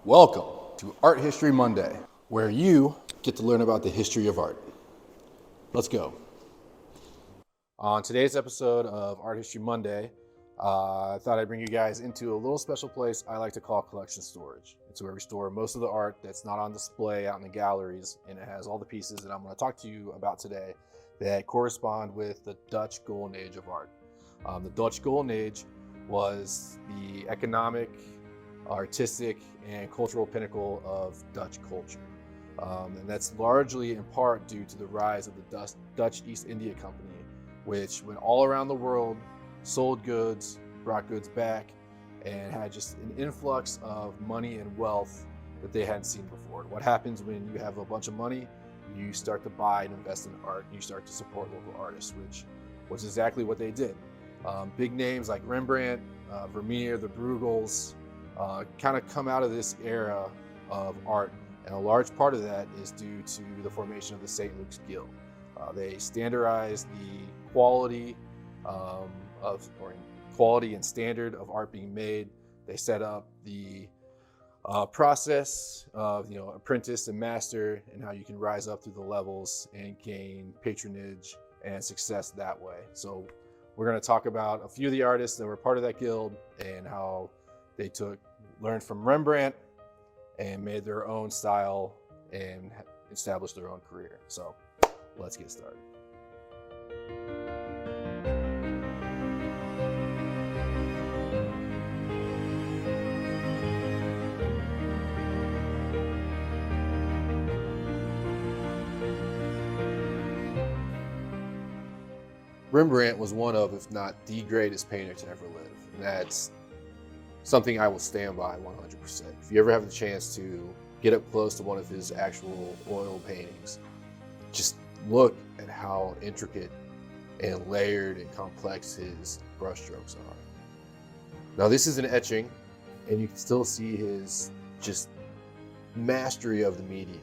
Welcome to Art History Monday, where you get to learn about the history of art. Let's go. On today's episode of Art History Monday, I thought I'd bring you guys into a little special place I like to call collection storage. It's where we store most of the art that's not on display out in the galleries, and it has all the pieces that I'm going to talk to you about today that correspond with the Dutch Golden Age of art. The Dutch Golden Age was the economic, artistic, and cultural pinnacle of Dutch culture. And that's largely in part due to the rise of the Dutch East India Company, which went all around the world, sold goods, brought goods back, and had just an influx of money and wealth that they hadn't seen before. What happens when you have a bunch of money? You start to buy and invest in art, and you start to support local artists, which was exactly what they did. Big names like Rembrandt, Vermeer, the Bruegels, kind of come out of this era of art, and a large part of that is due to the formation of the St. Luke's Guild. They standardized the quality quality and standard of art being made. They set up the process of apprentice and master, and how you can rise up through the levels and gain patronage and success that way. So we're going to talk about a few of the artists that were part of that guild and how they learned from Rembrandt and made their own style and established their own career. So let's get started. Rembrandt was one of, if not the greatest painter to ever live. And that's something I will stand by 100%. If you ever have the chance to get up close to one of his actual oil paintings, just look at how intricate and layered and complex his brushstrokes are. Now, this is an etching, and you can still see his just mastery of the medium.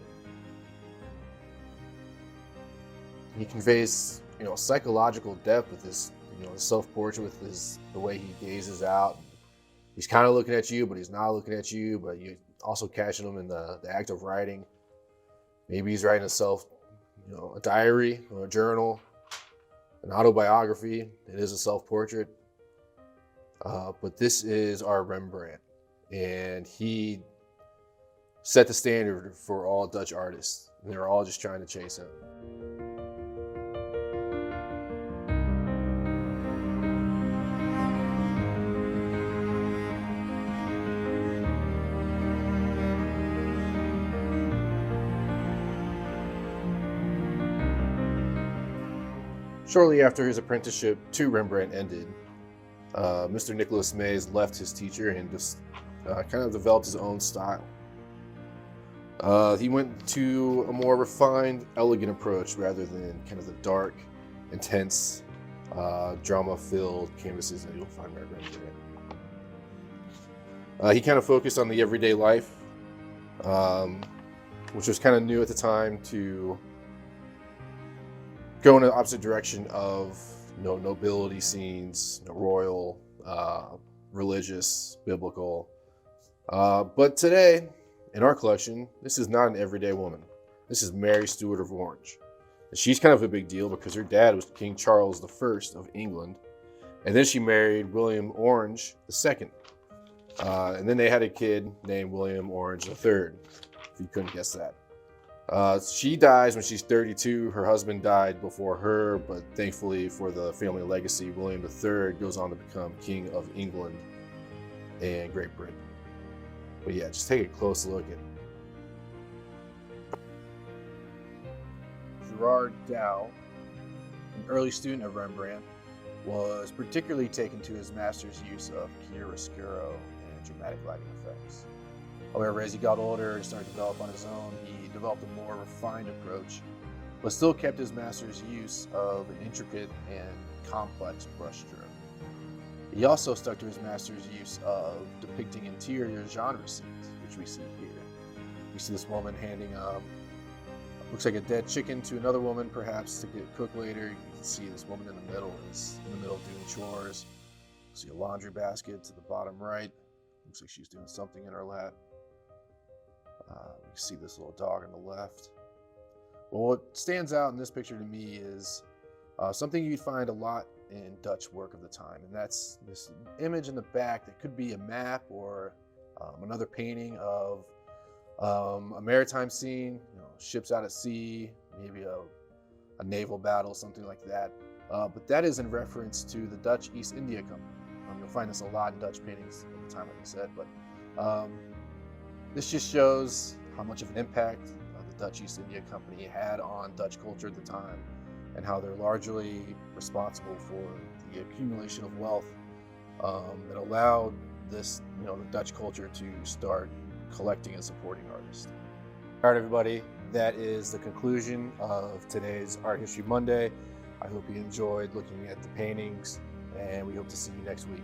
He conveys, psychological depth with his, self-portrait, with the way he gazes out. He's kind of looking at you, but he's not looking at you, but you also catching him in the act of writing. Maybe he's writing a diary or a journal, an autobiography. It is a self-portrait. But this is our Rembrandt, and he set the standard for all Dutch artists. And they're all just trying to chase him. Shortly after his apprenticeship to Rembrandt ended, Mr. Nicolas Maes left his teacher and just kind of developed his own style. He went to a more refined, elegant approach rather than kind of the dark, intense, drama-filled canvases that you'll find at Rembrandt. He kind of focused on the everyday life, which was kind of new at the time, to go in the opposite direction of nobility scenes, royal, religious, biblical. But today, in our collection, this is not an everyday woman. This is Mary Stuart of Orange. And she's kind of a big deal because her dad was King Charles I of England. And then she married William Orange II. And then they had a kid named William Orange III, if you couldn't guess that. She dies when she's 32. Her husband died before her, but thankfully for the family legacy, William III goes on to become King of England and Great Britain. But yeah, just take a close look at Gerard Dou, an early student of Rembrandt, was particularly taken to his master's use of chiaroscuro and dramatic lighting effects. However, as he got older and started to develop on his own, he developed a more refined approach, but still kept his master's use of an intricate and complex brushstroke. He also stuck to his master's use of depicting interior genre scenes, which we see here. We see this woman handing looks like a dead chicken to another woman, perhaps to get cooked later. You can see this woman in the middle is doing chores. See a laundry basket to the bottom right. Looks like she's doing something in her lap. You can see this little dog on the left. Well, what stands out in this picture to me is something you'd find a lot in Dutch work of the time, and that's this image in the back that could be a map or another painting of a maritime scene, ships out at sea, maybe a naval battle, something like that. But that is in reference to the Dutch East India Company. You'll find this a lot in Dutch paintings at the time, like I said, but this just shows how much of an impact the Dutch East India Company had on Dutch culture at the time, and how they're largely responsible for the accumulation of wealth that allowed this, the Dutch culture to start collecting and supporting artists. All right, everybody, that is the conclusion of today's Art History Monday. I hope you enjoyed looking at the paintings, and we hope to see you next week.